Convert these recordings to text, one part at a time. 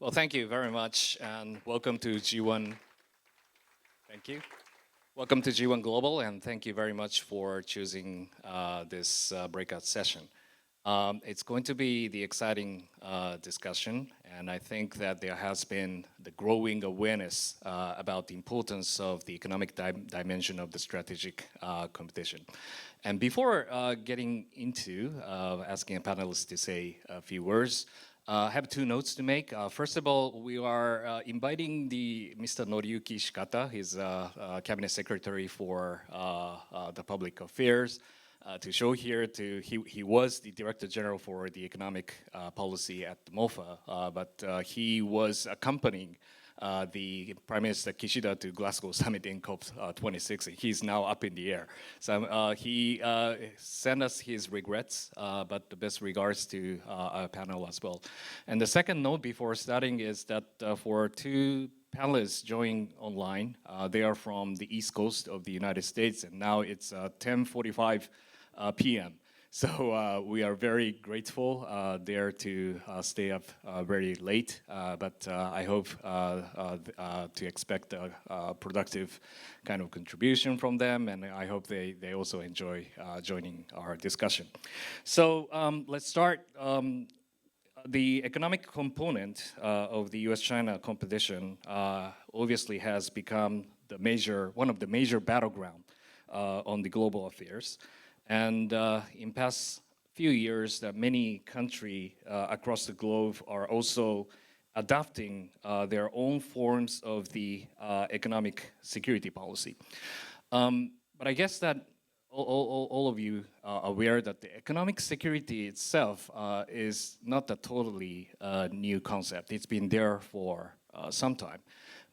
Well, thank you very much, and welcome to G1. Thank you. Welcome to G1 Global, and thank you very much for choosing this breakout session. It's going to be the exciting discussion, and I think that there has been the growing awareness about the importance of the economic dimension of the strategic competition. And before getting into asking a panelist to say a few words, I have two notes to make. First of all, we are inviting Mr. Noriyuki Shikata. He's Cabinet Secretary for the Public Affairs to show here. He was the Director General for the Economic Policy at MOFA, but he was accompanying the Prime Minister Kishida to Glasgow Summit in COP26. He's now up in the air. So he sent us his regrets, but the best regards to our panel as well. And the second note before starting is that for two panelists joining online, they are from the East Coast of the United States, and now it's 10:45 p.m. So we are very grateful there to stay up very late, but I hope to expect a productive kind of contribution from them, and I hope they also enjoy joining our discussion. So let's start. The economic component of the U.S.-China competition obviously has become one of the major battlegrounds on the global affairs. And in past few years, many countries across the globe are also adopting their own forms of the economic security policy. But I guess that all of you are aware that the economic security itself is not a totally new concept. It's been there for some time.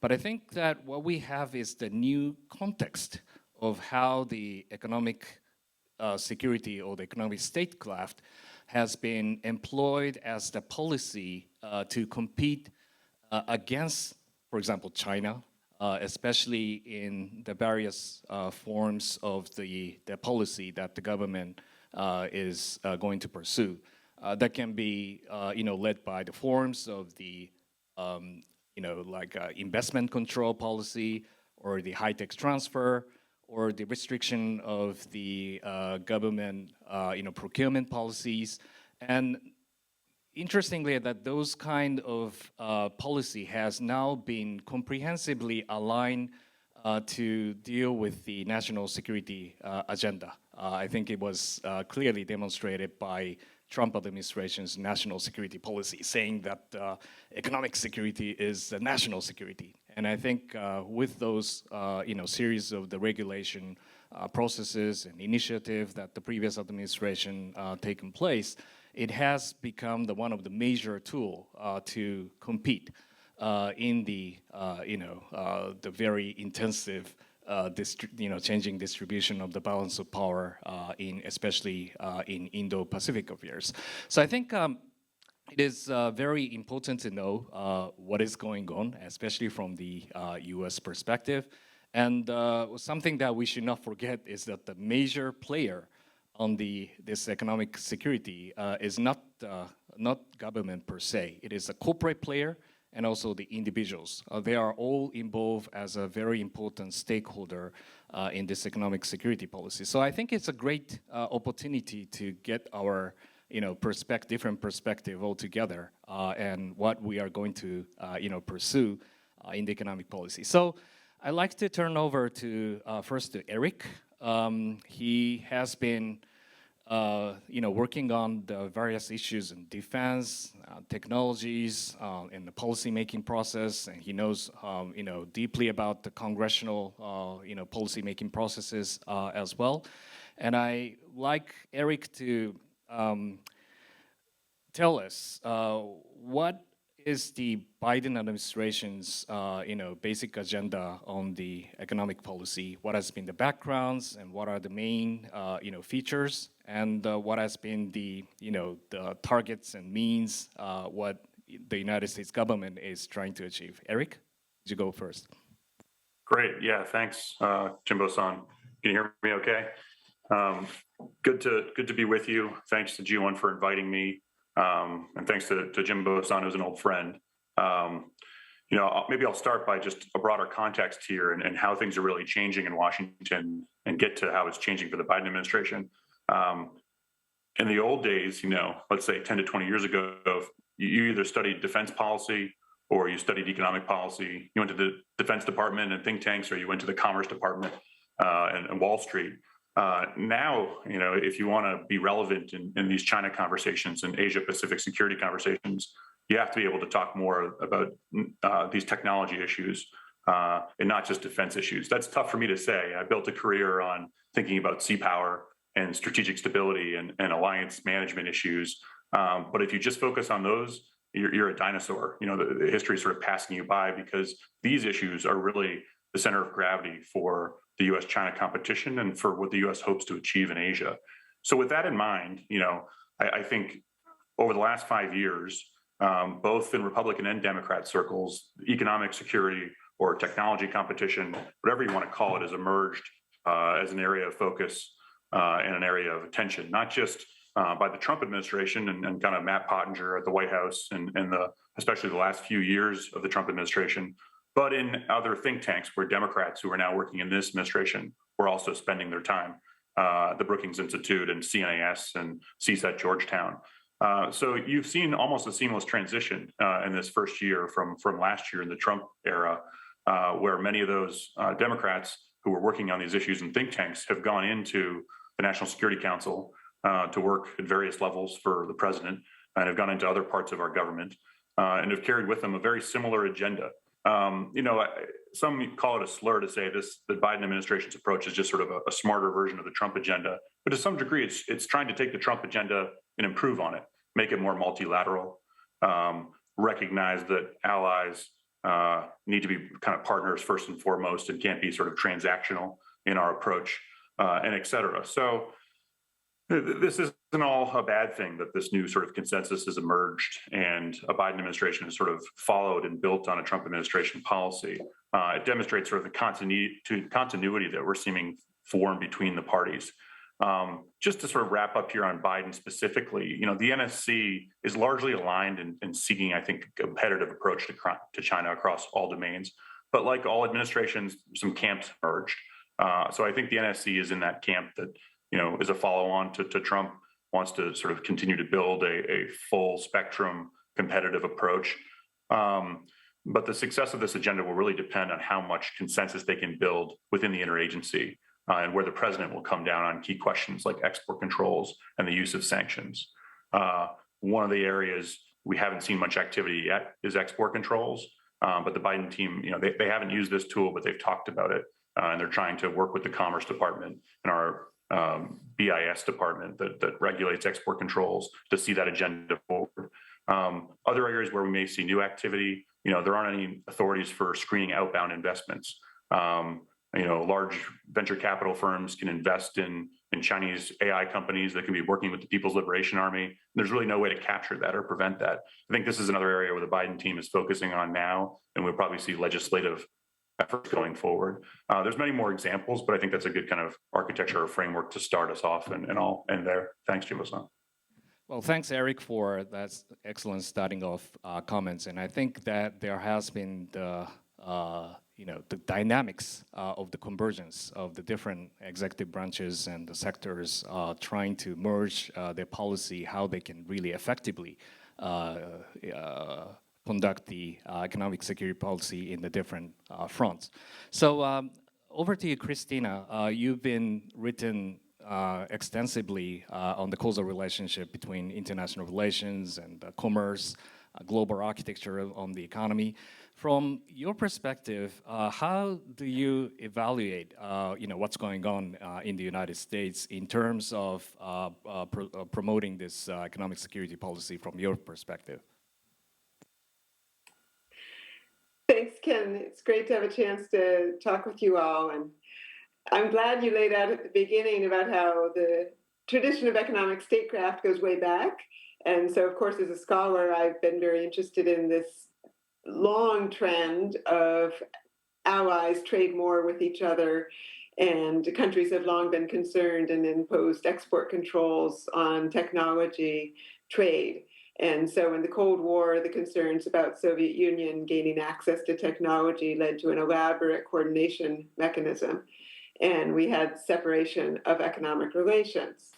But I think that what we have is the new context of how the economic security or the economic statecraft has been employed as the policy to compete against, for example, China, especially in the various forms of the policy that the government is going to pursue. That can be, led by the forms of the, investment control policy or the high-tech transfer, or the restriction of the government, procurement policies. And interestingly, that those kind of policy has now been comprehensively aligned to deal with the national security agenda. I think it was clearly demonstrated by Trump administration's national security policy, saying that economic security is national security. And I think with those, series of the regulation processes and initiatives that the previous administration taken place, it has become one of the major tools to compete in the, the very intensive, changing distribution of the balance of power, especially in Indo-Pacific affairs. So I think it is very important to know what is going on, especially from the U.S. perspective. And something that we should not forget is that the major player on this economic security is not government per se. It is a corporate player and also the individuals. They are all involved as a very important stakeholder in this economic security policy. So I think it's a great opportunity to get our different perspective altogether, and what we are going to, pursue in the economic policy. So I'd like to turn over to first to Eric. He has been, working on the various issues in defense, technologies, in the policy-making process, and he knows, deeply about the congressional, policy-making processes as well. And I like Eric to tell us what is the Biden administration's basic agenda on the economic policy? What has been the backgrounds, and what are the main features, and what has been the targets and means what the United States government is trying to achieve? Eric, would you go first? Great. Yeah. Thanks, Jimbo-san. Can you hear me? Okay. Good to be with you. Thanks to G1 for inviting me, and thanks to Jimbo-san, who's an old friend. Maybe I'll start by just a broader context here and how things are really changing in Washington and get to how it's changing for the Biden administration. In the old days, let's say 10 to 20 years ago, you either studied defense policy or you studied economic policy. You went to the Defense Department and think tanks, or you went to the Commerce Department and Wall Street. Now, if you want to be relevant in these China conversations and Asia Pacific security conversations, you have to be able to talk more about these technology issues and not just defense issues. That's tough for me to say. I built a career on thinking about sea power and strategic stability and alliance management issues. But if you just focus on those, you're a dinosaur. The history is sort of passing you by, because these issues are really the center of gravity for the U.S.-China competition and for what the U.S. hopes to achieve in Asia. So with that in mind, I think over the last 5 years, both in Republican and Democrat circles, economic security or technology competition, whatever you want to call it, has emerged as an area of focus and an area of attention, not just by the Trump administration and kind of Matt Pottinger at the White House and especially the last few years of the Trump administration, but in other think tanks where Democrats who are now working in this administration were also spending their time, the Brookings Institute and CNAS and CSET Georgetown. So you've seen almost a seamless transition in this first year from last year in the Trump era, where many of those Democrats who were working on these issues in think tanks have gone into the National Security Council to work at various levels for the president, and have gone into other parts of our government and have carried with them a very similar agenda. Some call it a slur to say the Biden administration's approach is just sort of a smarter version of the Trump agenda, but to some degree, it's trying to take the Trump agenda and improve on it, make it more multilateral, recognize that allies need to be kind of partners first and foremost and can't be sort of transactional in our approach, and et cetera. So this isn't all a bad thing that this new sort of consensus has emerged and a Biden administration has sort of followed and built on a Trump administration policy. It demonstrates sort of the continuity that we're seeing form between the parties. Just to sort of wrap up here on Biden specifically, the NSC is largely aligned in seeking, I think, a competitive approach to China across all domains. But like all administrations, some camps emerged. So I think the NSC is in that camp that is a follow-on to Trump, wants to sort of continue to build a full spectrum competitive approach. But the success of this agenda will really depend on how much consensus they can build within the interagency and where the president will come down on key questions like export controls and the use of sanctions. One of the areas we haven't seen much activity yet is export controls. But the Biden team, they haven't used this tool, but they've talked about it. And they're trying to work with the Commerce Department and our BIS department that regulates export controls to see that agenda forward. Other areas where we may see new activity, there aren't any authorities for screening outbound investments. Large venture capital firms can invest in Chinese AI companies that can be working with the People's Liberation Army. There's really no way to capture that or prevent that. I think this is another area where the Biden team is focusing on now, and we'll probably see legislative efforts going forward. There's many more examples, but I think that's a good kind of architecture or framework to start us off, and I'll end there. Thanks, Jimbo-san. Well, thanks, Eric, for that excellent starting off comments. And I think that there has been the dynamics of the convergence of the different executive branches and the sectors trying to merge their policy, how they can really effectively conduct the economic security policy in the different fronts. So over to you, Christina. You've been written extensively on the causal relationship between international relations and commerce, global architecture on the economy. From your perspective, how do you evaluate, what's going on in the United States in terms of promoting this economic security policy from your perspective? Thanks, Ken. It's great to have a chance to talk with you all. And I'm glad you laid out at the beginning about how the tradition of economic statecraft goes way back. And so, of course, as a scholar, I've been very interested in this long trend of allies trade more with each other. And countries have long been concerned and imposed export controls on technology trade. And so in the Cold War, the concerns about Soviet Union gaining access to technology led to an elaborate coordination mechanism. And we had separation of economic relations.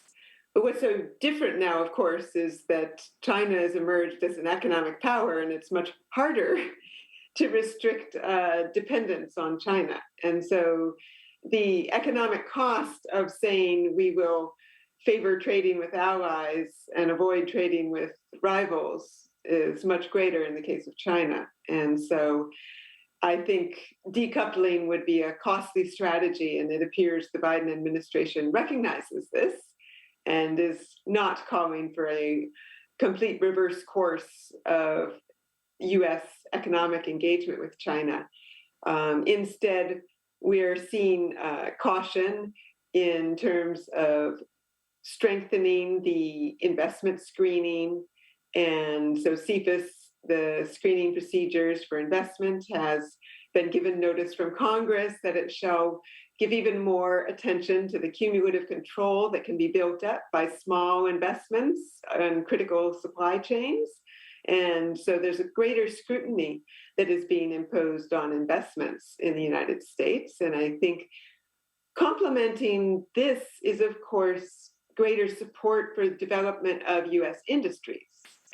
But what's so different now, of course, is that China has emerged as an economic power, and it's much harder to restrict dependence on China. And so the economic cost of saying we will favor trading with allies and avoid trading with rivals is much greater in the case of China. And so I think decoupling would be a costly strategy, and it appears the Biden administration recognizes this and is not calling for a complete reverse course of US economic engagement with China. Instead, we're seeing caution in terms of strengthening the investment screening. And so CFIUS, the screening procedures for investment, has been given notice from Congress that it shall give even more attention to the cumulative control that can be built up by small investments and critical supply chains. And so there's a greater scrutiny that is being imposed on investments in the United States. And I think complementing this is, of course, greater support for the development of US industries.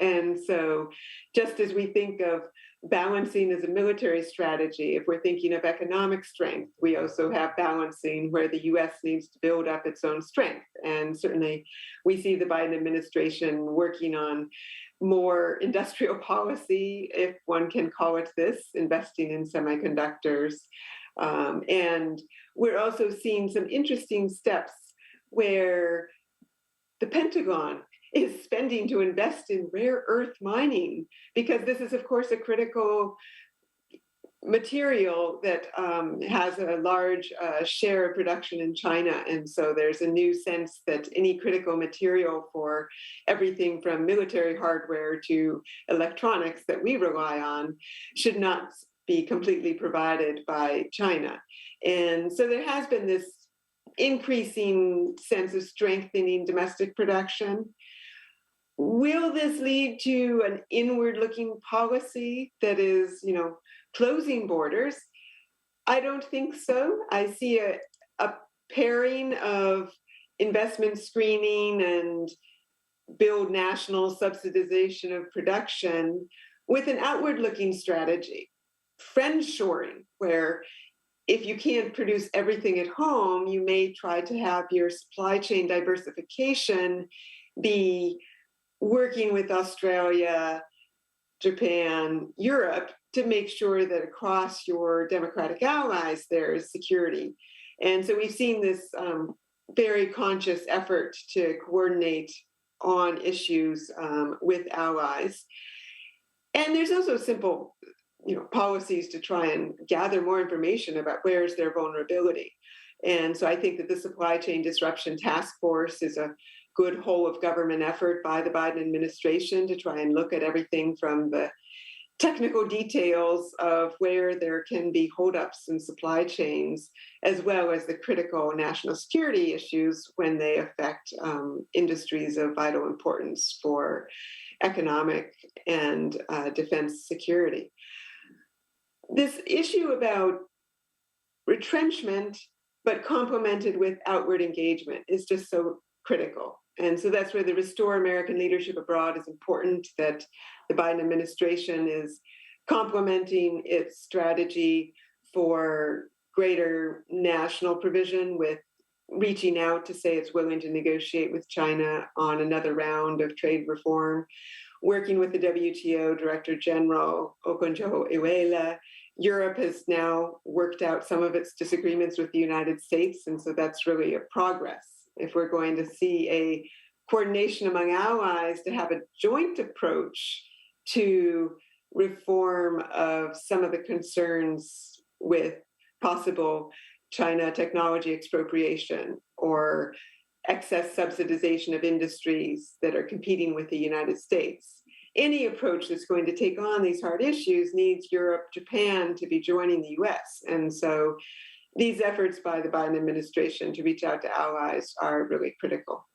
And so just as we think of balancing as a military strategy, if we're thinking of economic strength, we also have balancing where the US needs to build up its own strength. And certainly we see the Biden administration working on more industrial policy, if one can call it this, investing in semiconductors. And we're also seeing some interesting steps where the Pentagon is spending to invest in rare earth mining, because this is, of course, a critical material that has a large share of production in China. And so there's a new sense that any critical material for everything from military hardware to electronics that we rely on should not be completely provided by China. And so there has been this increasing sense of strengthening domestic production. Will this lead to an inward-looking policy that is, closing borders? I don't think so. I see a pairing of investment screening and build national subsidization of production with an outward-looking strategy, friendshoring, where if you can't produce everything at home, you may try to have your supply chain diversification be working with Australia, Japan, Europe, to make sure that across your democratic allies there is security. And so we've seen this very conscious effort to coordinate on issues with allies. And there's also simple policies to try and gather more information about where's their vulnerability. And so I think that the Supply Chain Disruption Task Force is a good whole of government effort by the Biden administration to try and look at everything from the technical details of where there can be holdups in supply chains, as well as the critical national security issues when they affect industries of vital importance for economic and defense security. This issue about retrenchment, but complemented with outward engagement, is just so critical. And so that's where the Restore American Leadership Abroad is important, that the Biden administration is complementing its strategy for greater national provision with reaching out to say it's willing to negotiate with China on another round of trade reform, working with the WTO Director General Okonjo-Iweala. Europe has now worked out some of its disagreements with the United States, and so that's really a progress. If we're going to see a coordination among allies to have a joint approach to reform of some of the concerns with possible China technology expropriation or excess subsidization of industries that are competing with the United States. Any approach that's going to take on these hard issues needs Europe, Japan to be joining the US. And so these efforts by the Biden administration to reach out to allies are really critical.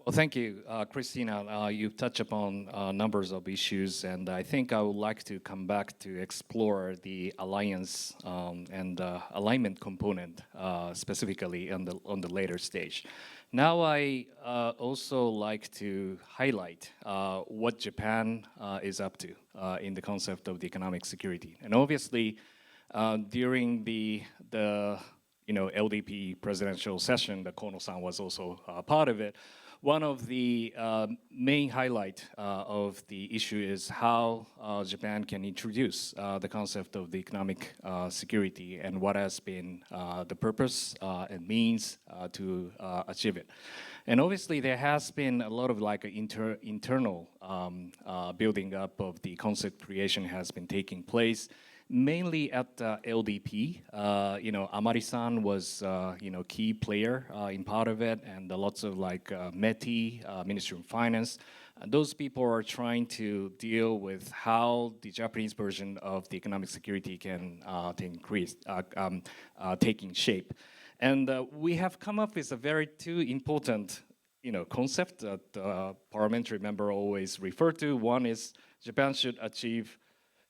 Well, thank you, Christina. You've touched upon numbers of issues, and I think I would like to come back to explore the alliance and alignment component specifically on the later stage. Now, I also like to highlight what Japan is up to in the concept of the economic security, and obviously, during the LDP presidential session, the Kono-san was also part of it. One of the main highlight of the issue is how Japan can introduce the concept of the economic security and what has been the purpose and means to achieve it. And obviously, there has been a lot of like internal building up of the concept creation has been taking place. Mainly at LDP, Amari-san was, key player in part of it, and lots of like METI, Ministry of Finance. Those people are trying to deal with how the Japanese version of the economic security can taking shape. And we have come up with a very two important, concept that parliamentary member always refer to. One is Japan should achieve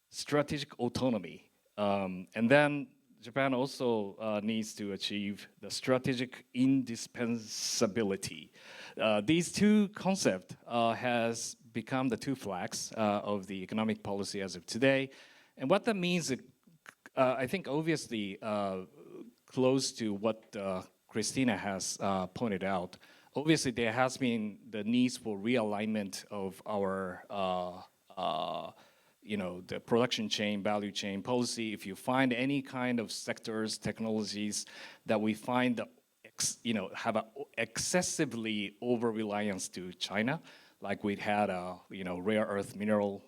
strategic autonomy. And then Japan also needs to achieve the strategic indispensability. These two concepts has become the two flags of the economic policy as of today. And what that means, I think obviously close to what Christina has pointed out. Obviously, there has been the needs for realignment of our the production chain, value chain policy. If you find any kind of sectors, technologies that we find, have a excessively over-reliance to China, like we had, rare earth mineral,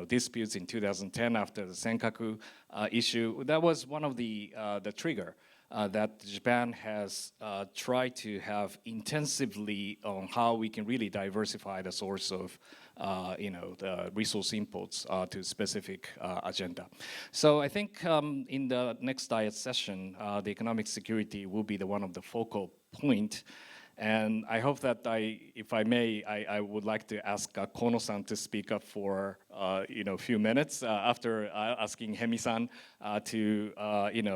disputes in 2010 after the Senkaku issue. That was one of the trigger that Japan has tried to have intensively on how we can really diversify the source of the resource inputs to specific agenda. So I think in the next diet session, the economic security will be the one of the focal point. And I hope that if I may, I would like to ask Kono-san to speak up for a few minutes after asking Hemi-san to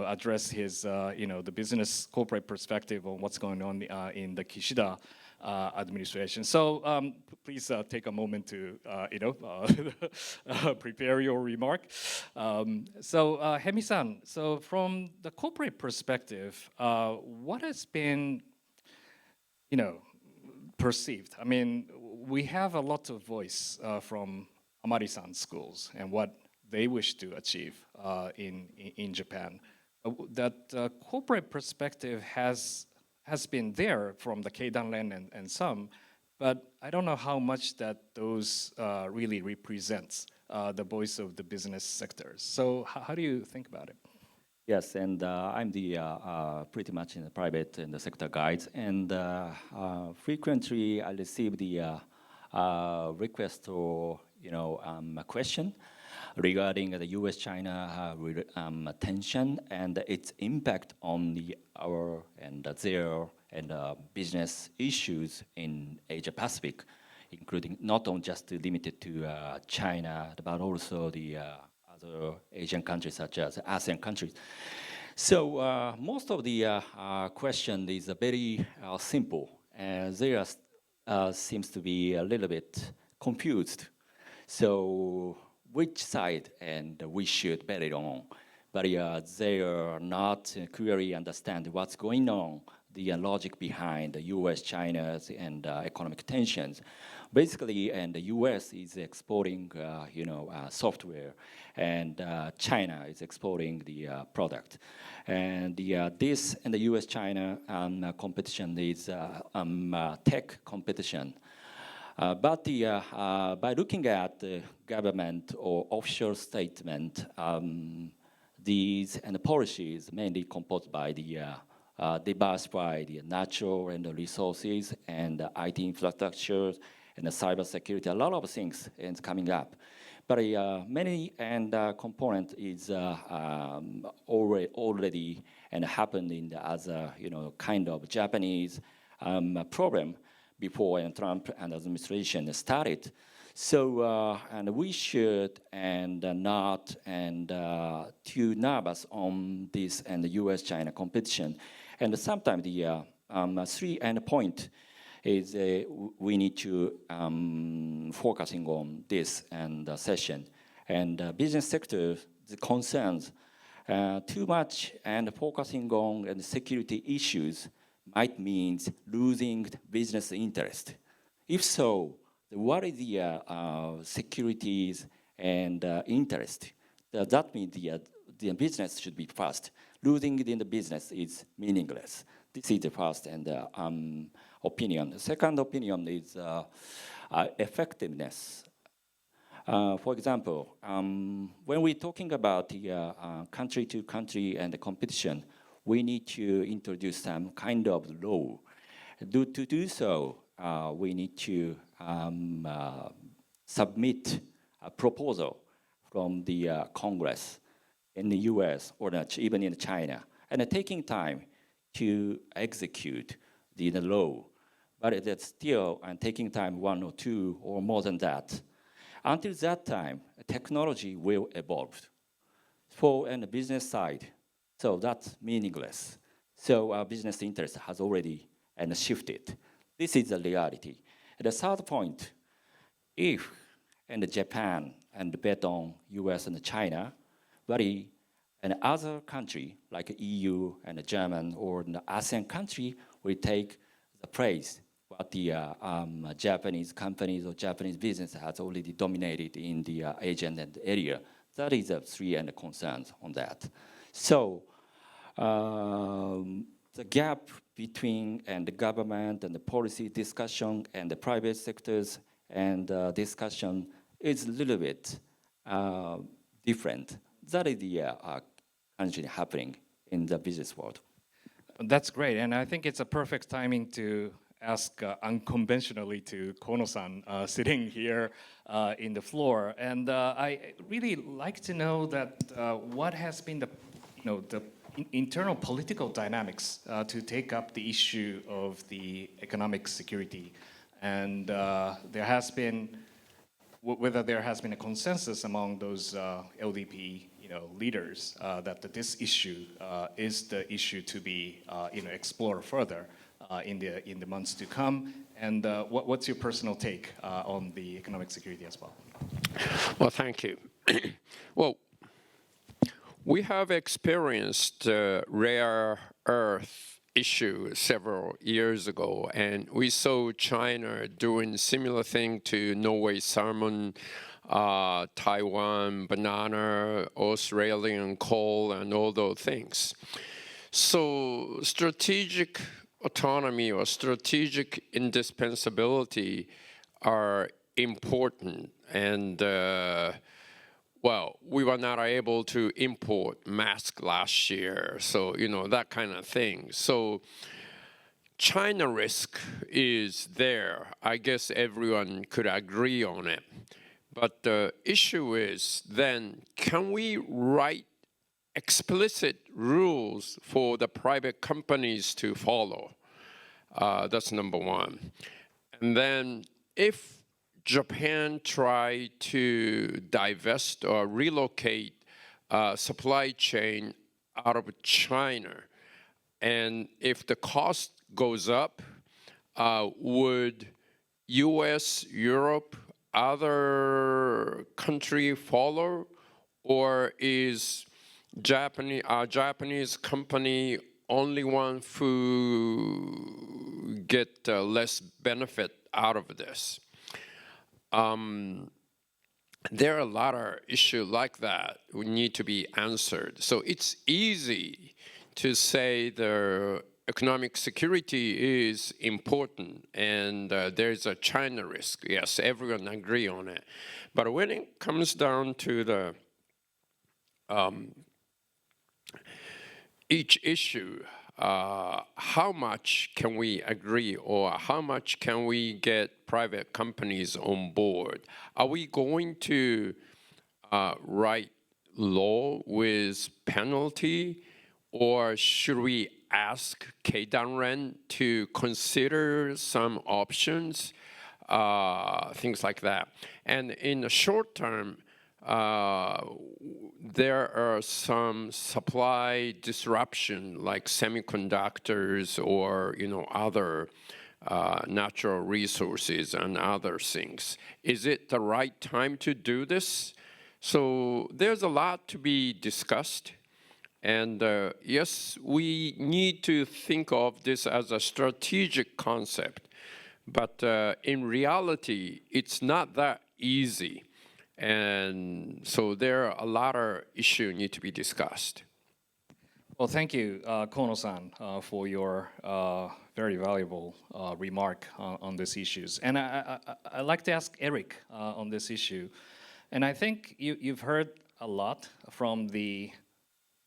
address his the business corporate perspective on what's going on in the Kishida administration. So please take a moment to prepare your remark. So Hemi-san, so from the corporate perspective, what has been perceived? I mean, we have a lot of voice from Amari-san schools and what they wish to achieve in Japan. That corporate perspective has been there from the Keidanren and some, but I don't know how much that those really represents the voice of the business sectors. So how do you think about it? Yes, and I'm the pretty much in the private and the sector guides, and frequently I receive the request or a question regarding the U.S.-China tension and its impact on our and their and business issues in Asia Pacific, including not only just limited to China, but also the other Asian countries such as ASEAN countries. So most of the question is very simple. They seems to be a little bit confused. So which side and we should bet it on? But they are not clearly understand what's going on, the logic behind the U.S., China's and economic tensions. Basically, and the U.S. is exporting, software, and China is exporting the product. And this and the U.S.-China competition is tech competition. But by looking at the government or official statement, these and the policies mainly composed by the diversified natural and the resources and the IT infrastructures and the cyber security, a lot of things is coming up. But many and component is already and happened in the other kind of Japanese problem. before and Trump and administration started. So, and we should and not and too nervous on this and the U.S.-China competition. And sometimes the three end point is we need to focusing on this and session. And business sector, the concerns too much and focusing on and security issues might mean losing business interest. If so, what is the securities and interest? That means the business should be first. Losing it in the business is meaningless. This is the first and opinion. The second opinion is effectiveness. For example, when we're talking about the country to country and the competition, we need to introduce some kind of law. To do so, we need to submit a proposal from the Congress in the US or even in China, and taking time to execute the law. But it's still taking time 1 or 2 or more than that. Until that time, technology will evolve for the business side. So that's meaningless. So our business interest has already shifted. This is the reality. And the third point, if Japan and bet on US and China, but and other country like EU and German or the ASEAN country will take the praise what the Japanese companies or Japanese business has already dominated in the Asian area. That is the three and concerns on that. So the gap between the government and the policy discussion and the private sectors and discussion is a little bit different. That is the currently happening in the business world. That's great, and I think it's a perfect timing to ask unconventionally to Kono-san sitting here in the floor. And I really like to know that what has been the internal political dynamics to take up the issue of the economic security, and there has been whether there has been a consensus among those LDP leaders that this issue is the issue to be explored further in the months to come. And what's your personal take on the economic security as well? Well, thank you. Well, we have experienced rare earth issue several years ago, and we saw China doing similar thing to Norway salmon, Taiwan banana, Australian coal, and all those things. So strategic autonomy or strategic indispensability are important, and well, we were not able to import masks last year, so that kind of thing. So China risk is there. I guess everyone could agree on it. But the issue is then, can we write explicit rules for the private companies to follow? That's number one. And then if Japan tried to divest or relocate supply chain out of China, and if the cost goes up, would US, Europe, other country follow, or is Japanese company only one who get less benefit out of this? There are a lot of issues like that who need to be answered. So it's easy to say the economic security is important and there's a China risk. Yes, everyone agree on it. But when it comes down to the each issue, how much can we agree, or how much can we get private companies on board? Are we going to write law with penalty, or should we ask Keidanren to consider some options, things like that. And in the short term, there are some supply disruption like semiconductors or other natural resources and other things. Is it the right time to do this? So there's a lot to be discussed. And yes, we need to think of this as a strategic concept. But in reality, it's not that easy. And so there are a lot of issues need to be discussed. Well, thank you, Kono-san, for your very valuable remark on these issues. And I'd like to ask Eric on this issue. And I think you've heard a lot from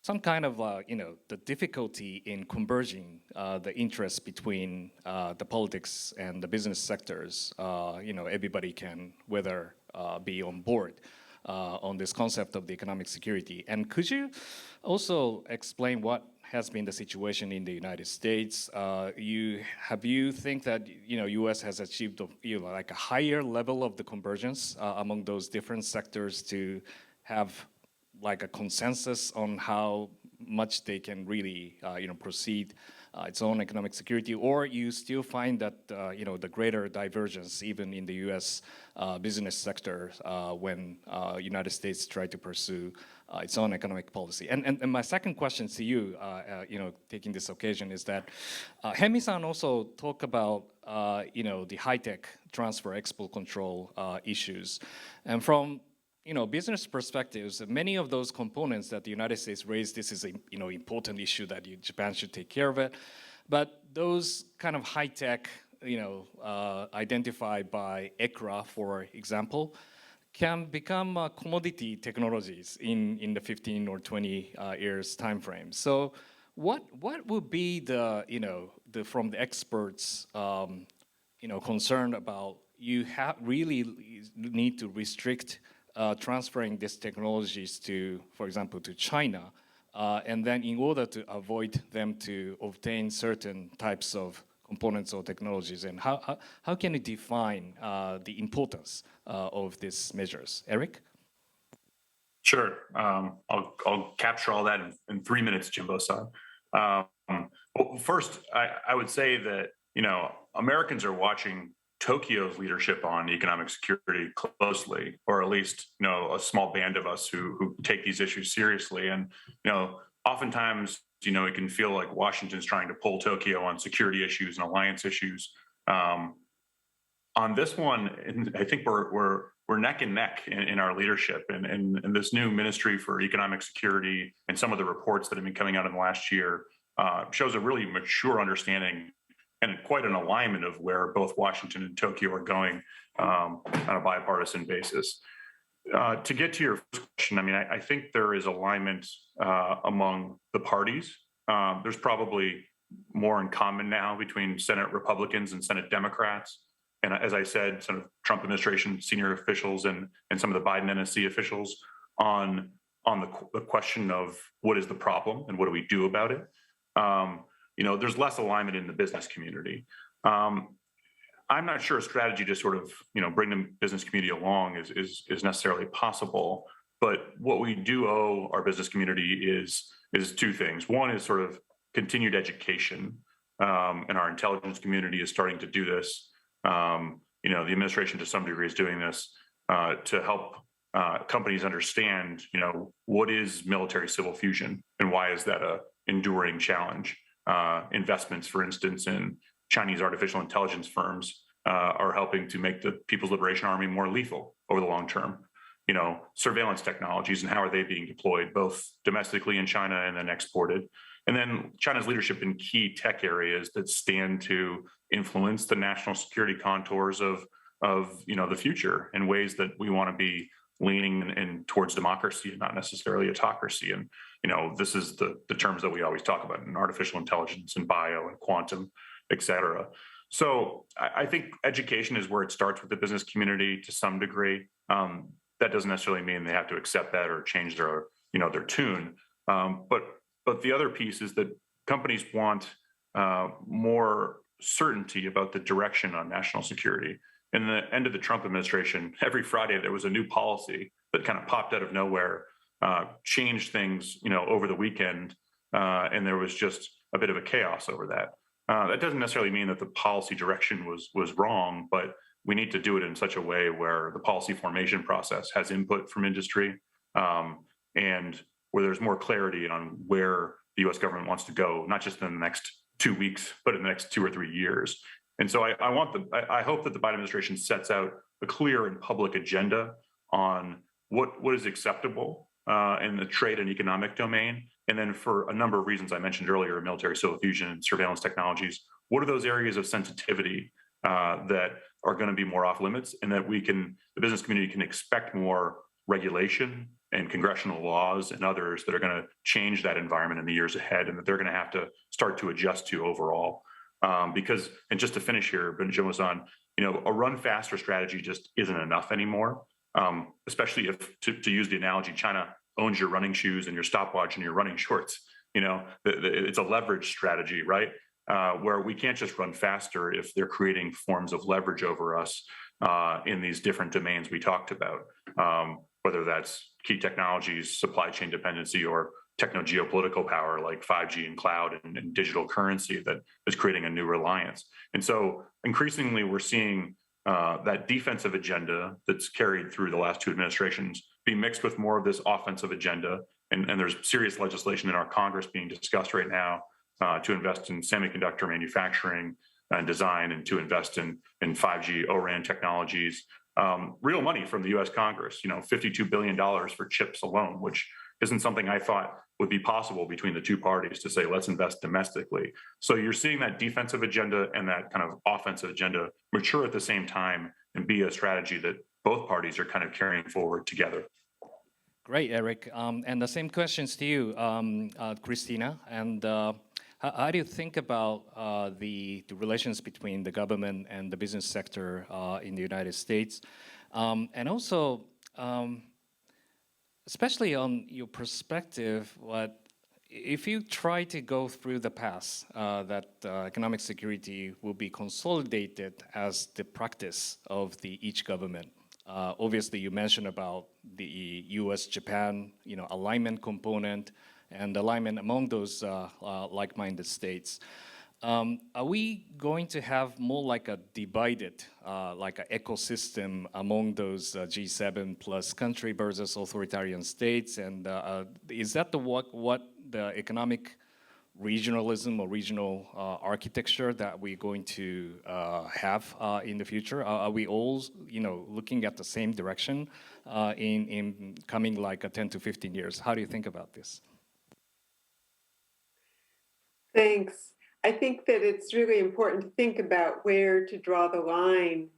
some kind of, the difficulty in converging the interests between the politics and the business sectors. Everybody can whether be on board on this concept of the economic security. And could you also explain what has been the situation in the United States? You think that U.S. has achieved like a higher level of the convergence among those different sectors to have like a consensus on how much they can really proceed its own economic security, or you still find that the greater divergence even in the U.S. Business sector when United States try to pursue its own economic policy. And my second question to you, taking this occasion, is that Hemi-san also talked about the high-tech transfer export control issues, and from business perspectives, many of those components that the United States raised, this is a important issue that Japan should take care of it. But those kind of high tech, identified by ECRA, for example, can become commodity technologies in the 15 or 20 years time frame. So, what would be from the experts, concerned about you really need to restrict transferring these technologies to, for example, to China, and then in order to avoid them to obtain certain types of components or technologies, and how can you define the importance of these measures? Eric? Sure. I'll capture all that in 3 minutes, Jimbo-san. Well, first, I would say that Americans are watching Tokyo's leadership on economic security closely, or at least a small band of us who take these issues seriously. And oftentimes it can feel like Washington's trying to pull Tokyo on security issues and alliance issues. On this one, I think we're neck and neck in our leadership, and this new Ministry for Economic Security and some of the reports that have been coming out in the last year shows a really mature understanding and quite an alignment of where both Washington and Tokyo are going on a bipartisan basis. To get to your first question, I think there is alignment among the parties. There's probably more in common now between Senate Republicans and Senate Democrats. And as I said, some of Trump administration senior officials and some of the Biden NSC officials on the question of what is the problem and what do we do about it. There's less alignment in the business community. I'm not sure a strategy to sort of, bring the business community along is necessarily possible. But what we do owe our business community is two things. One is sort of continued education, and our intelligence community is starting to do this. The administration to some degree is doing this to help companies understand, what is military civil fusion and why is that a enduring challenge. Investments, for instance, in Chinese artificial intelligence firms are helping to make the People's Liberation Army more lethal over the long term. Surveillance technologies and how are they being deployed both domestically in China and then exported. And then China's leadership in key tech areas that stand to influence the national security contours of the future in ways that we want to be leaning in towards democracy and not necessarily autocracy. And this is the terms that we always talk about in artificial intelligence and bio and quantum, et cetera. So I think education is where it starts with the business community to some degree. That doesn't necessarily mean they have to accept that or change their tune. But the other piece is that companies want more certainty about the direction on national security. In the end of the Trump administration, every Friday there was a new policy that kind of popped out of nowhere, changed things, over the weekend, and there was just a bit of a chaos over that. That doesn't necessarily mean that the policy direction was wrong, but we need to do it in such a way where the policy formation process has input from industry, and where there's more clarity on where the U.S. government wants to go, not just in the next 2 weeks, but in the next 2 or 3 years. And so I hope that the Biden administration sets out a clear and public agenda on what is acceptable in the trade and economic domain. And then for a number of reasons I mentioned earlier, military civil fusion, surveillance technologies, what are those areas of sensitivity that are going to be more off limits, and that the business community can expect more regulation and congressional laws and others that are going to change that environment in the years ahead, and that they're going to have to start to adjust to overall. Because, and just to finish here, Benjamin-san, a run faster strategy just isn't enough anymore. Especially if, to use the analogy, China owns your running shoes and your stopwatch and your running shorts. It's a leverage strategy, right? Where we can't just run faster if they're creating forms of leverage over us in these different domains we talked about, whether that's key technologies, supply chain dependency, or techno-geopolitical power like 5G and cloud and digital currency that is creating a new reliance. And so increasingly we're seeing that defensive agenda that's carried through the last 2 administrations be mixed with more of this offensive agenda. And there's serious legislation in our Congress being discussed right now to invest in semiconductor manufacturing and design, and to invest in 5G O-RAN technologies. Real money from the US Congress, $52 billion for chips alone, which isn't something I thought would be possible between the two parties to say, let's invest domestically. So you're seeing that defensive agenda and that kind of offensive agenda mature at the same time and be a strategy that both parties are kind of carrying forward together. Great, Eric. And the same questions to you, Christina. And how do you think about the relations between the government and the business sector in the United States? And also, especially on your perspective, if you try to go through the path that economic security will be consolidated as the practice of each government? Obviously, you mentioned about the U.S.-Japan, alignment component and alignment among those like-minded states. Are we going to have more like a divided, like an ecosystem among those G7 plus country versus authoritarian states? And is that what the economic regionalism or regional architecture that we're going to have in the future? Are we all, looking at the same direction in coming like 10 to 15 years? How do you think about this? Thanks. I think that it's really important to think about where to draw the line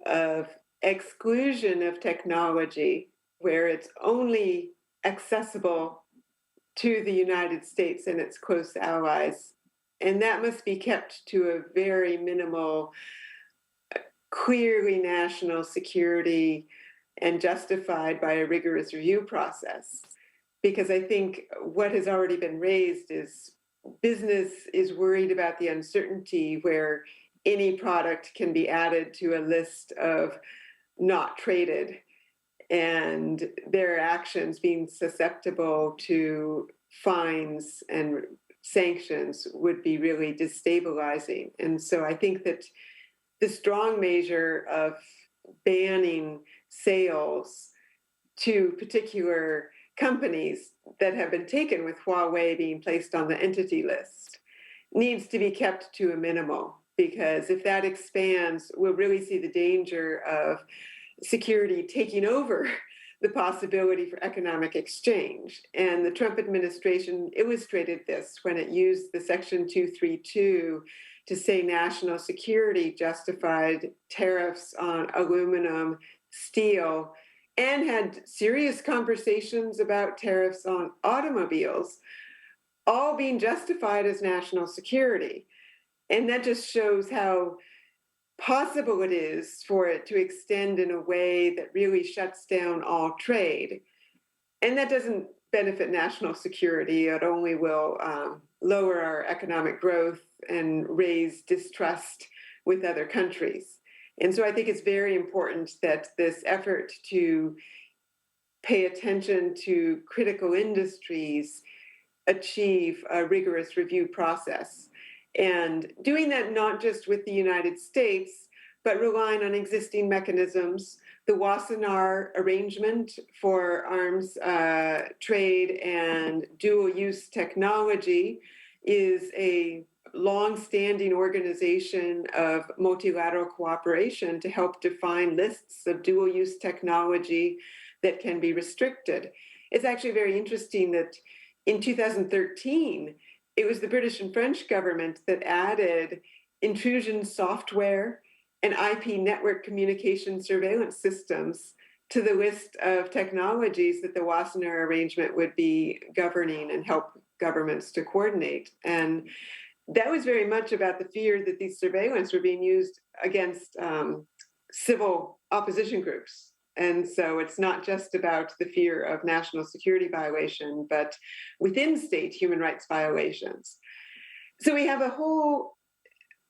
of exclusion of technology, where it's only accessible to the United States and its close allies. And that must be kept to a very minimal, clearly national security and justified by a rigorous review process. Because I think what has already been raised is business is worried about the uncertainty where any product can be added to a list of not traded, and their actions being susceptible to fines and sanctions would be really destabilizing. And so I think that the strong measure of banning sales to particular companies that have been taken, with Huawei being placed on the entity list, needs to be kept to a minimal, because if that expands, we'll really see the danger of security taking over the possibility for economic exchange. And the Trump administration illustrated this when it used the Section 232 to say national security justified tariffs on aluminum, steel, and had serious conversations about tariffs on automobiles, all being justified as national security. And that just shows how possible it is for it to extend in a way that really shuts down all trade. And that doesn't benefit national security. It only will lower our economic growth and raise distrust with other countries. And so I think it's very important that this effort to pay attention to critical industries achieve a rigorous review process. And doing that not just with the United States, but relying on existing mechanisms. The Wassenaar arrangement for arms trade and dual-use technology is a long-standing organization of multilateral cooperation to help define lists of dual-use technology that can be restricted. It's actually very interesting that in 2013, it was the British and French government that added intrusion software and IP network communication surveillance systems to the list of technologies that the Wassenaar arrangement would be governing and help governments to coordinate. And that was very much about the fear that these surveillance were being used against civil opposition groups. And so it's not just about the fear of national security violation, but within state human rights violations. So we have a whole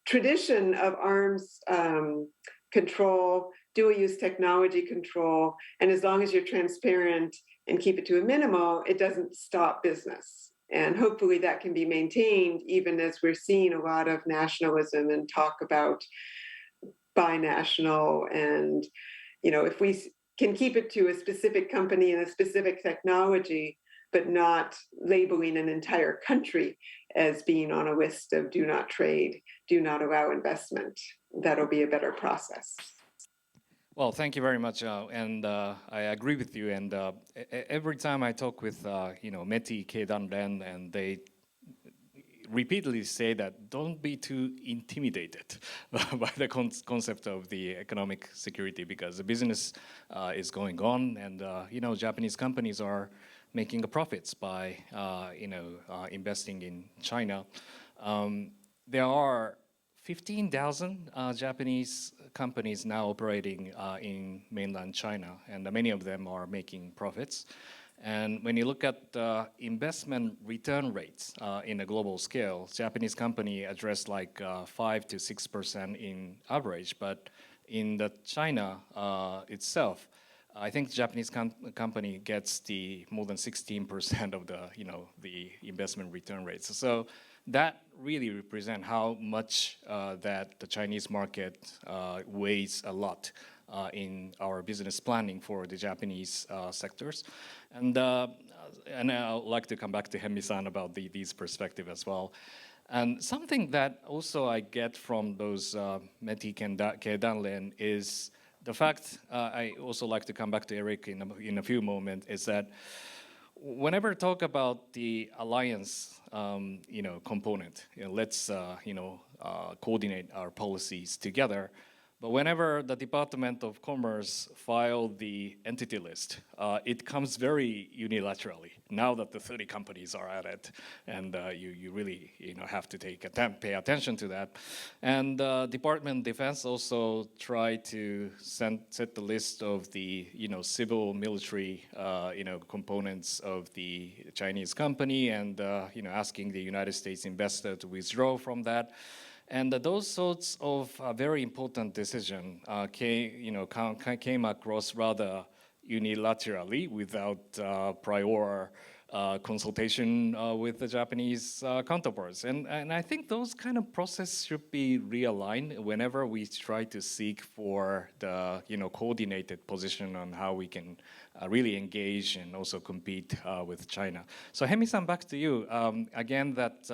tradition of arms control, dual-use technology control, and as long as you're transparent and keep it to a minimal, it doesn't stop business. And hopefully that can be maintained even as we're seeing a lot of nationalism and talk about binational. And, you know, if we can keep it to a specific company and a specific technology, but not labeling an entire country as being on a list of do not trade, do not allow investment, that'll be a better process. Well, thank you very much, and I agree with you. And every time I talk with, METI, Kedan Ren, and they repeatedly say that don't be too intimidated by the concept of the economic security, because the business is going on, and Japanese companies are making profits by investing in China. There are 15,000 Japanese companies now operating in mainland China, and many of them are making profits. And when you look at investment return rates in a global scale, Japanese company address like 5 to 6% in average, but in the China itself, I think Japanese company gets the more than 16% of the investment return rates. So that really represents how much that the Chinese market weighs a lot in our business planning for the Japanese sectors. And I would like to come back to Hemi-san about these perspective as well. And something that also I get from those METI Kedanren is the fact, I also like to come back to Eric in a few moments, is that whenever talk about the alliance, component, let's coordinate our policies together. But whenever the Department of Commerce filed the entity list, it comes very unilaterally. Now that the 30 companies are at it, and you really have to pay attention to that. And Department of Defense also tried to set the list of the civil military components of the Chinese company, and asking the United States investor to withdraw from that. And those sorts of very important decision came across rather unilaterally without prior consultation with the Japanese counterparts. And I think those kind of process should be realigned whenever we try to seek for the coordinated position on how we can really engage and also compete with China. So Hemi-san, back to you. Again, that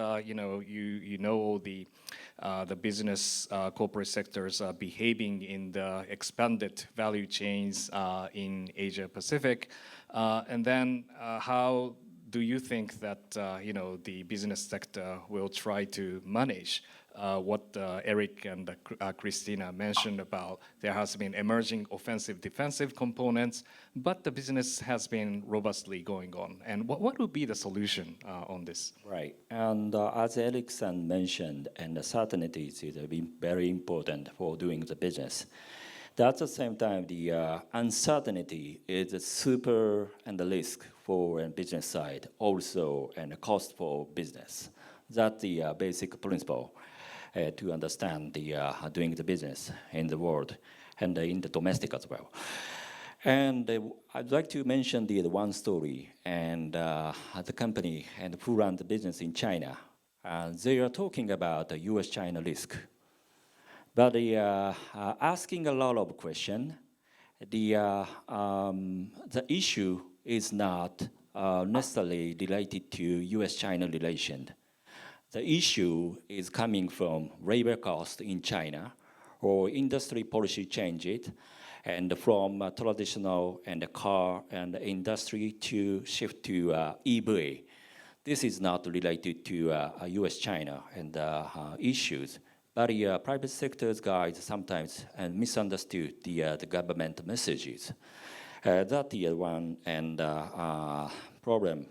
all the business corporate sectors are behaving in the expanded value chains in Asia Pacific, and then how do you think that the business sector will try to manage what Eric and Christina mentioned about there has been emerging offensive defensive components, but the business has been robustly going on. And what would be the solution on this? Right. And as Eric-san mentioned, and the certainty is very important for doing the business. At the same time, the uncertainty is a super and the risk for a business side, also and a cost for business. That's the basic principle to understand the doing the business in the world and in the domestic as well. And I'd like to mention the one story and the company and who run the business in China. They are talking about the U.S.-China risk, but they are asking a lot of questions. The issue is not necessarily related to U.S.-China relation. The issue is coming from labor cost in China or industry policy changes and from traditional and car and industry to shift to EV. This is not related to U.S.-China and issues. But the private sector's guys sometimes misunderstood the government messages. That is one and problem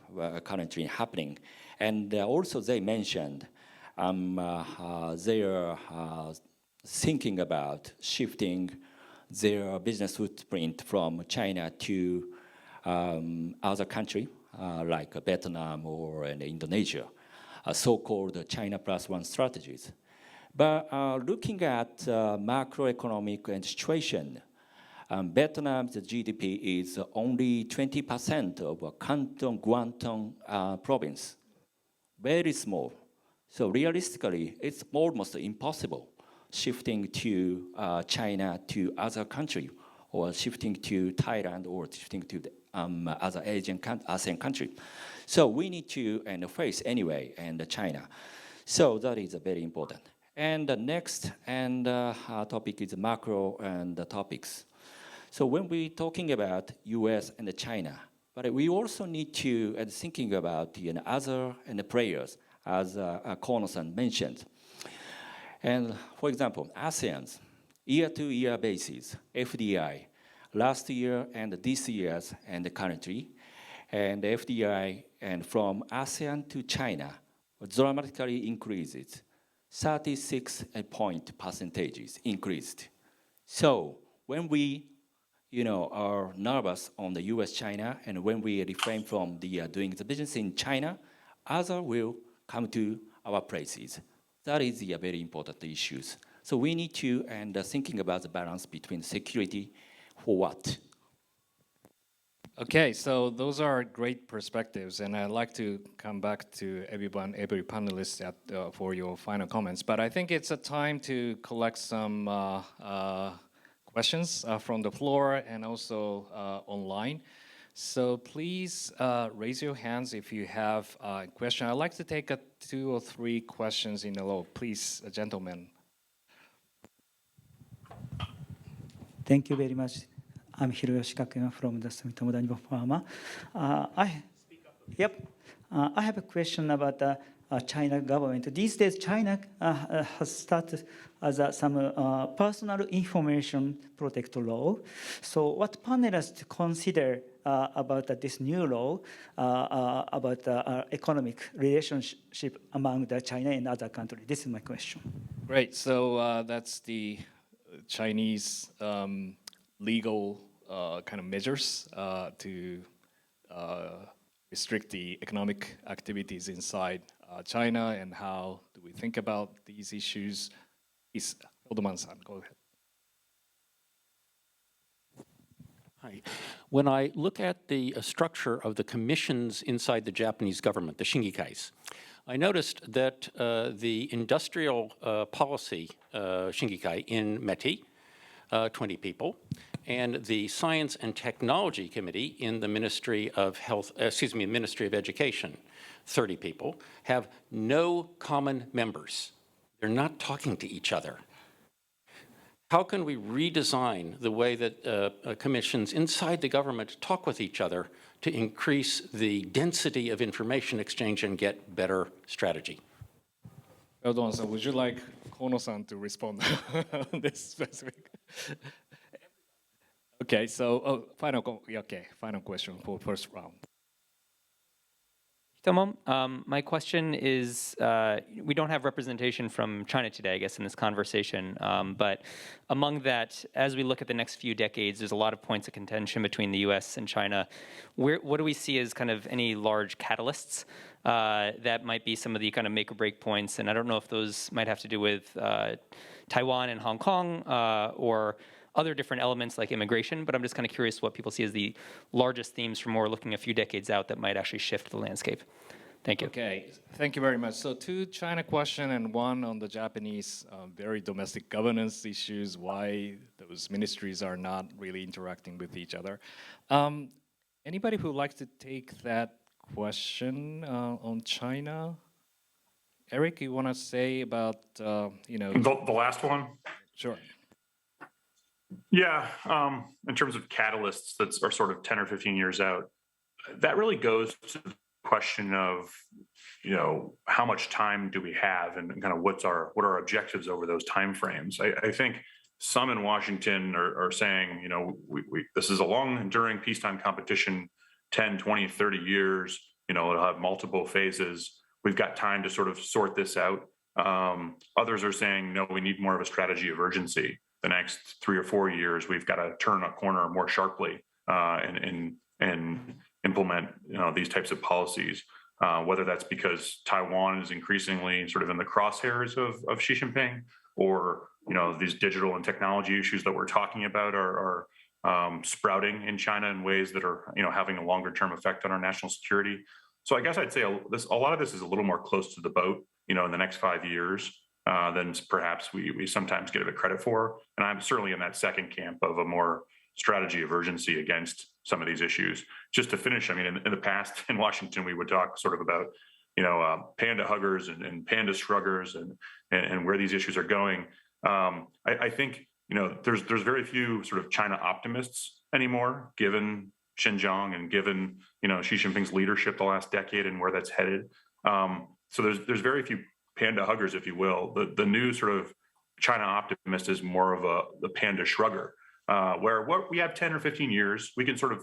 currently happening. And also they mentioned they are thinking about shifting their business footprint from China to other country like Vietnam or Indonesia, so-called China Plus One strategies. But looking at macroeconomic situation, Vietnam's GDP is only 20% of Canton, Guangdong province. Very small. So realistically, it's almost impossible shifting to China to other country or shifting to Thailand or shifting to the, other ASEAN country. So we need to face anyway China. So that is very important. And the next topic is macro and the topics. So when we're talking about US and China, but we also need to thinking about the other players, as Kono-san mentioned. And for example, ASEAN's year-to-year basis, FDI, last year and this year's and currently, and FDI and from ASEAN to China dramatically increases. 36 point percentages increased. So when we are nervous on the US-China and when we refrain from doing the business in China, others will come to our places. That is the very important issues. So we need to thinking about the balance between security for what? Okay, so those are great perspectives, and I'd like to come back to every panelist for your final comments. But I think it's a time to collect some questions from the floor and also online. So please raise your hands if you have a question. I'd like to take 2 or 3 questions in a row. Please, gentlemen. Thank you very much. I'm Hiroyoshi Kakema from the Sumitomo Nippo Pharma. I have a question about the China government. These days, China has started as some personal information protect law. So what panelists consider about this new law about the economic relationship among the China and other countries? This is my question. Great. So that's the Chinese legal kind of measures to restrict the economic activities inside China, and how do we think about these issues? Please, Odoman-san, go ahead. Hi. When I look at the structure of the commissions inside the Japanese government, the shingikais, I noticed that the industrial policy shingikai in METI, 20 people, and the Science and Technology Committee in the Ministry of Ministry of Education, 30 people, have no common members. They're not talking to each other. How can we redesign the way that commissions inside the government talk with each other to increase the density of information exchange and get better strategy? Eldon-san, would you like Kono-san to respond on this specific? Okay, so final question for first round. Tomo. My question is, we don't have representation from China today, I guess, in this conversation. But among that, as we look at the next few decades, there's a lot of points of contention between the U.S. and China. What do we see as kind of any large catalysts that might be some of the kind of make or break points? And I don't know if those might have to do with Taiwan and Hong Kong or other different elements like immigration, but I'm just kind of curious what people see as the largest themes from more looking a few decades out that might actually shift the landscape. Thank you. Okay, thank you very much. So two China question and one on the Japanese very domestic governance issues, why those ministries are not really interacting with each other. Anybody who would like to take that question on China? Eric, you want to say about, The last one? Sure. Yeah, in terms of catalysts that are sort of 10 or 15 years out, that really goes to the question of, how much time do we have and kind of what are our objectives over those time frames. I think some in Washington are saying, this is a long enduring peacetime competition, 10, 20, 30 years, it'll have multiple phases. We've got time to sort of sort this out. Others are saying, no, we need more of a strategy of urgency. The next 3 or 4 years, we've got to turn a corner more sharply and implement these types of policies. Whether that's because Taiwan is increasingly sort of in the crosshairs of Xi Jinping, or these digital and technology issues that we're talking about are sprouting in China in ways that are having a longer term effect on our national security. So I guess I'd say a lot of this is a little more close to the boat, in the next 5 years. Than perhaps we sometimes get a bit credit for. And I'm certainly in that second camp of a more strategy of urgency against some of these issues. Just to finish, I mean, in the past in Washington, we would talk sort of about, panda huggers and panda shruggers and where these issues are going. I think, there's very few sort of China optimists anymore, given Xinjiang and given, Xi Jinping's leadership the last decade and where that's headed. So there's very few panda huggers, if you will. The new sort of China optimist is more of the panda shrugger, where we have 10 or 15 years, we can sort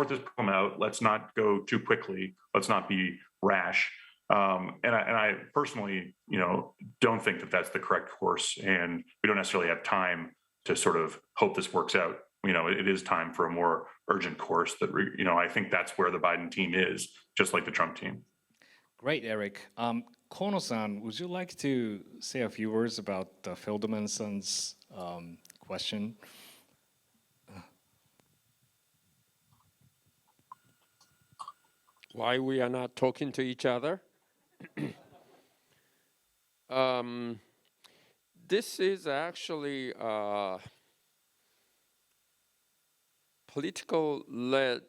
this problem out. Let's not go too quickly. Let's not be rash. And I personally, don't think that that's the correct course, and we don't necessarily have time to sort of hope this works out. It is time for a more urgent course that I think that's where the Biden team is, just like the Trump team. Great, Eric. Kono-san, would you like to say a few words about Feldman-san's question? Why we are not talking to each other? This is actually a political-led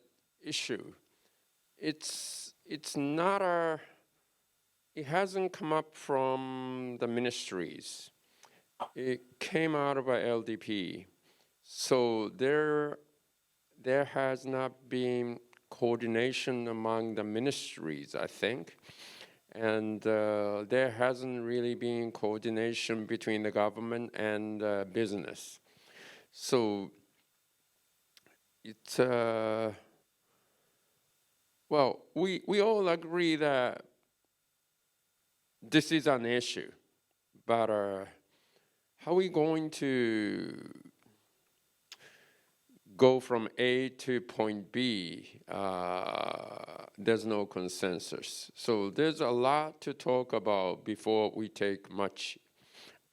issue. It's not it hasn't come up from the ministries. It came out of a LDP. So there has not been coordination among the ministries, I think. And there hasn't really been coordination between the government and business. So it's, well, we all agree that this is an issue, but how are we going to go from A to point B? There's no consensus. So there's a lot to talk about before we take much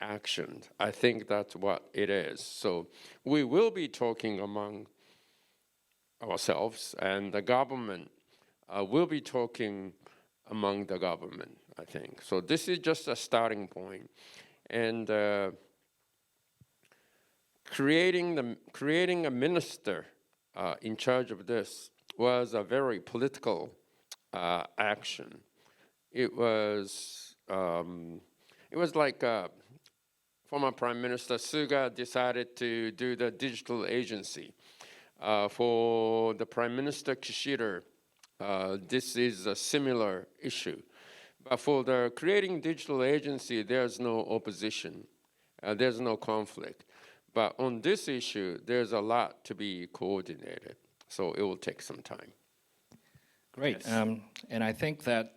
action. I think that's what it is. So we will be talking among ourselves, and the government will be talking among the government, I think. So this is just a starting point. And creating a minister in charge of this was a very political action. It was like former Prime Minister Suga decided to do the digital agency. For the Prime Minister Kishida, this is a similar issue. But for the creating digital agency, there's no opposition. There's no conflict. But on this issue, there's a lot to be coordinated. So it will take some time. Great. And I think that,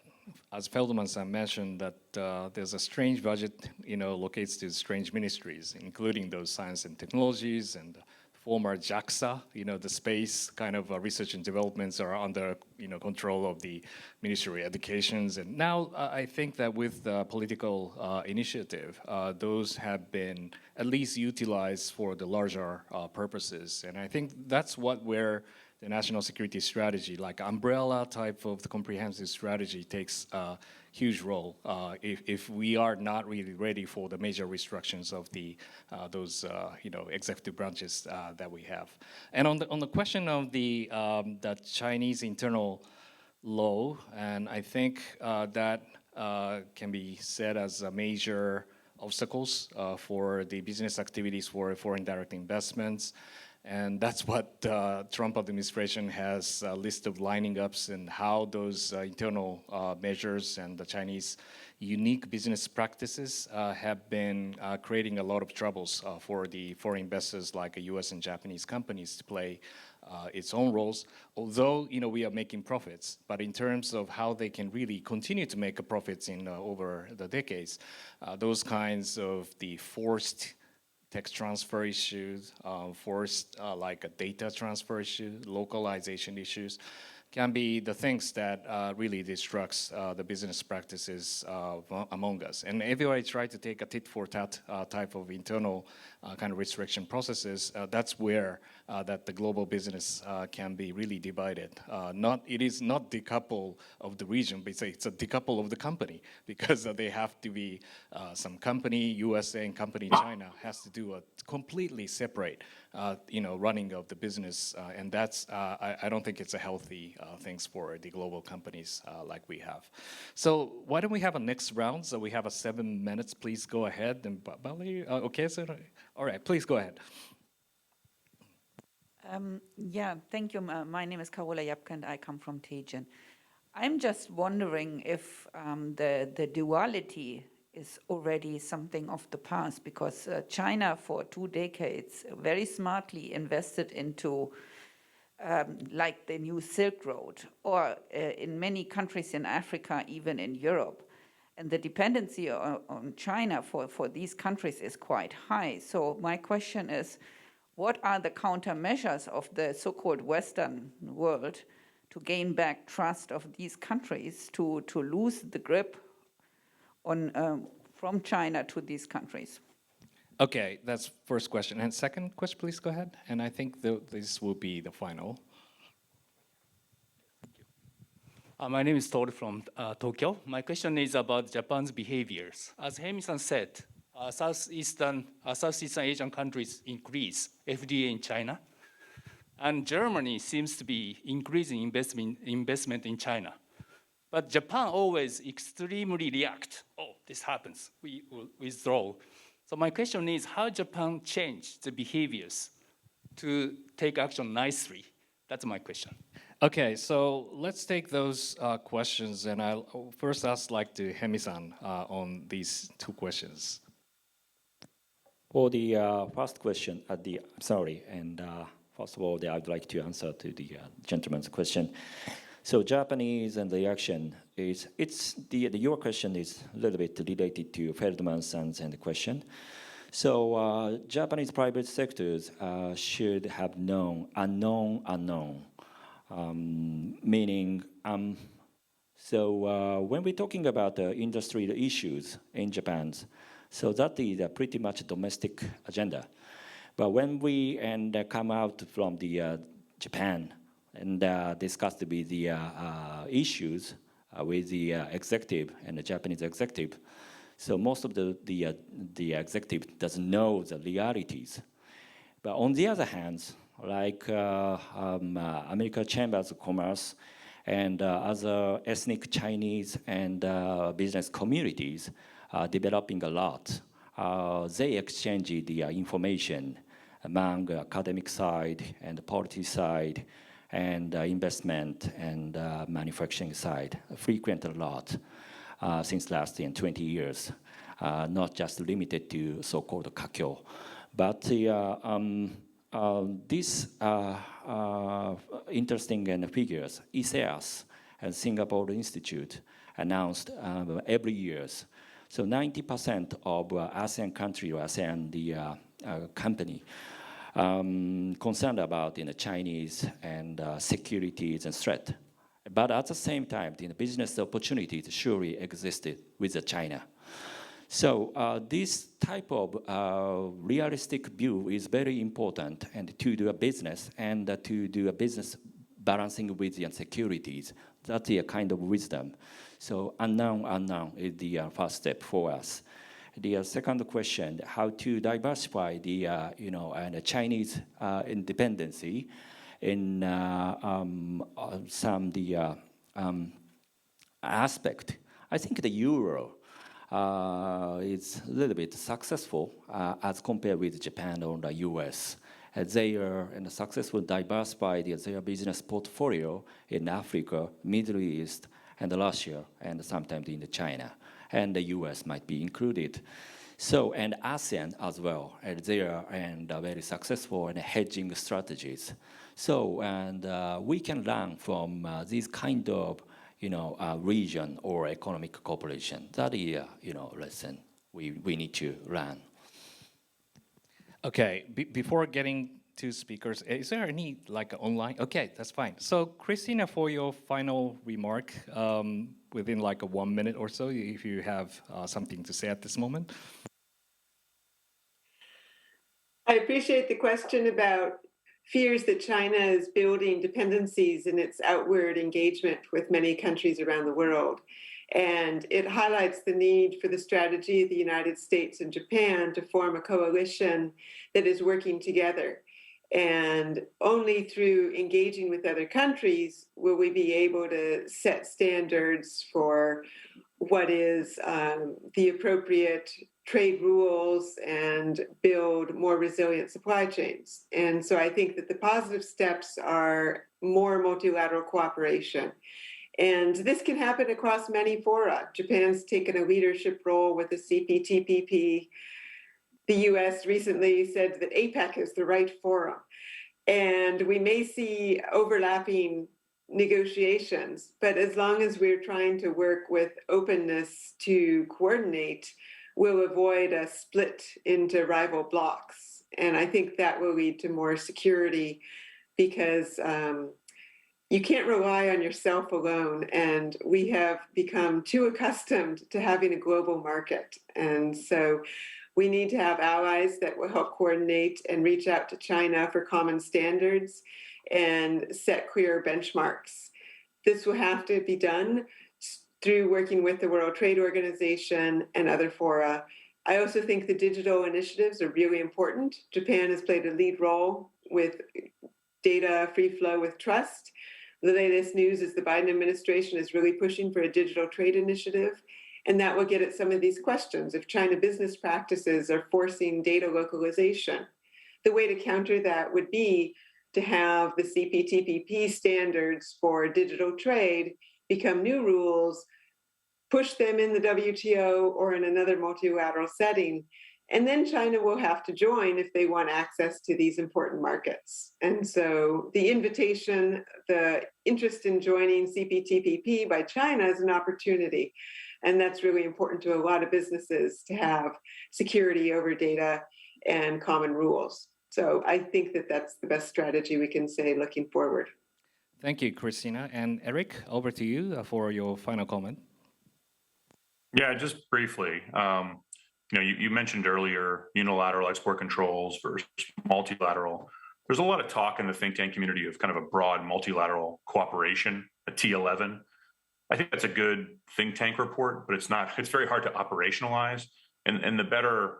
as Feldman-san mentioned, that there's a strange budget, locates to strange ministries, including those science and technologies and former JAXA, the space kind of research and developments are under, control of the Ministry of Educations. And now I think that with the political initiative, those have been at least utilized for the larger purposes. And I think that's where the national security strategy, like umbrella type of the comprehensive strategy, takes a huge role if we are not really ready for the major restrictions of those executive branches that we have. And on the question of the Chinese internal law, and I think that can be said as a major obstacles for the business activities for foreign direct investments. And that's what Trump administration has a list of lining ups and how those internal measures and the Chinese unique business practices have been creating a lot of troubles for the foreign investors like US and Japanese companies to play its own roles. Although we are making profits, but in terms of how they can really continue to make profits in over the decades, those kinds of the forced tech transfer issues, forced like a data transfer issue, localization issues, can be the things that really destructs the business practices among us. And everybody try to take a tit for tat type of internal kind of restriction processes. That's where that the global business can be really divided. It is not decouple of the region, but it's a decouple of the company, because they have to be some company USA and company China has to do a completely separate running of the business, and that's I don't think it's a healthy things for the global companies like we have. So why don't we have a next round? So we have 7 minutes. Please go ahead. And okay, so all right, please go ahead. Yeah, thank you. My name is Carola Japke and I come from Tejan. I'm just wondering if the duality is already something of the past, because China for 2 decades very smartly invested into like the new Silk Road, or in many countries in Africa, even in Europe. And the dependency on China for these countries is quite high. So my question is, what are the countermeasures of the so-called Western world to gain back trust of these countries to lose the grip on from China to these countries? Okay, that's first question. And second question, please go ahead. And I think this will be the final. My name is Toru from Tokyo. My question is about Japan's behaviors. As Hemi-san said, Southeastern Asian countries increase FDA in China, and Germany seems to be increasing investment in China. But Japan always extremely react. Oh, this happens, we will withdraw. So my question is, how Japan changed the behaviors to take action nicely? That's my question. Okay, so let's take those questions, and I'll first ask to Hemi-san on these 2 questions. For the first question, first of all, I'd like to answer to the gentleman's question. So Japanese and the reaction is, your question is a little bit related to Feldman's question. So Japanese private sectors should have known unknown, meaning, so when we're talking about industrial issues in Japan, so that is a pretty much domestic agenda. But when we come out from the Japan and discuss the issues with the executive and the Japanese executive, so most of the executive doesn't know the realities. But on the other hand, like American Chambers of Commerce and other ethnic Chinese and business communities are developing a lot. They exchange the information among academic side and policy side and investment and manufacturing side, frequent a lot since last 20 years, not just limited to so-called kakyo. But these interesting figures, ISEAS and Singapore Institute announced every year. So 90% of ASEAN country or ASEAN company concerned about Chinese and securities and threat. But at the same time, the business opportunities surely existed with China. So this type of realistic view is very important, and to do a business and to do a business balancing with the securities. That's a kind of wisdom. So unknown is the first step for us. The second question: how to diversify the and Chinese independency in some aspect. I think the euro is a little bit successful as compared with Japan or the US. They are successful diversify their business portfolio in Africa, Middle East, and Russia, and sometimes in China, and the US might be included. So, and ASEAN as well, and they are very successful in hedging strategies. So, and we can learn from these kind of region or economic cooperation. That is lesson we need to learn. Okay, before getting to speakers, is there any online? Okay, that's fine. So Christina, for your final remark, within 1 minute or so, if you have something to say at this moment. I appreciate the question about fears that China is building dependencies in its outward engagement with many countries around the world. And it highlights the need for the strategy of the United States and Japan to form a coalition that is working together. And only through engaging with other countries will we be able to set standards for what is the appropriate trade rules and build more resilient supply chains. And so I think that the positive steps are more multilateral cooperation. And this can happen across many fora. Japan's taken a leadership role with the CPTPP. The US recently said that APEC is the right forum. And we may see overlapping negotiations, but as long as we're trying to work with openness to coordinate, we'll avoid a split into rival blocs. And I think that will lead to more security because you can't rely on yourself alone. And we have become too accustomed to having a global market. And so we need to have allies that will help coordinate and reach out to China for common standards and set clear benchmarks. This will have to be done through working with the World Trade Organization and other fora. I also think the digital initiatives are really important. Japan has played a lead role with data free flow with trust. The latest news is the Biden administration is really pushing for a digital trade initiative, and that will get at some of these questions. If China business practices are forcing data localization, the way to counter that would be to have the CPTPP standards for digital trade become new rules, push them in the WTO or in another multilateral setting, and then China will have to join if they want access to these important markets. And so the invitation, the interest in joining CPTPP by China is an opportunity. And that's really important to a lot of businesses to have security over data and common rules. So I think that that's the best strategy we can say looking forward. Thank you, Christina. And Eric, over to you for your final comment. Yeah, just briefly. You mentioned earlier unilateral export controls versus multilateral. There's a lot of talk in the think tank community of kind of a broad multilateral cooperation, a T11. I think that's a good think tank report, but it's very hard to operationalize. And the better,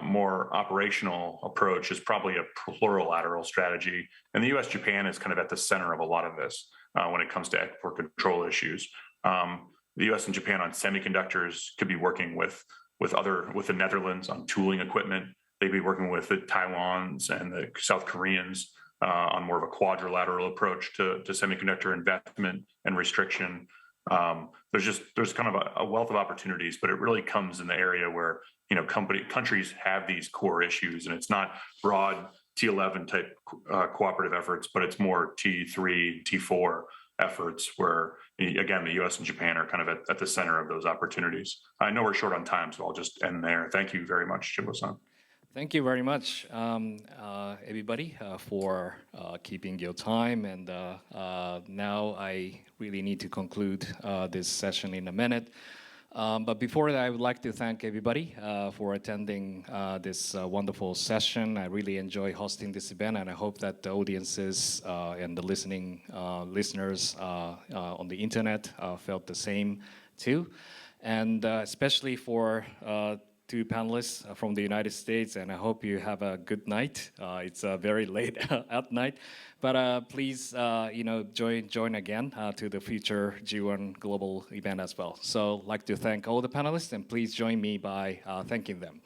more operational approach is probably a plurilateral strategy. And the US-Japan is kind of at the center of a lot of this when it comes to export control issues. The US and Japan on semiconductors could be working with the Netherlands on tooling equipment. They'd be working with the Taiwans and the South Koreans on more of a quadrilateral approach to semiconductor investment and restriction. There's kind of a wealth of opportunities, but it really comes in the area where countries have these core issues, and it's not broad T11 type cooperative efforts, but it's more T3, T4 efforts where, again, the US and Japan are kind of at the center of those opportunities. I know we're short on time, so I'll just end there. Thank you very much, Jimbo-san. Thank you very much, everybody, for keeping your time. And now I really need to conclude this session in a minute. But before that, I would like to thank everybody for attending this wonderful session. I really enjoy hosting this event, and I hope that the audiences and the listeners on the internet felt the same too. And especially for two panelists from the United States, and I hope you have a good night. It's very late at night, but please, join again to the future G1 Global event as well. So I'd like to thank all the panelists, and please join me by thanking them.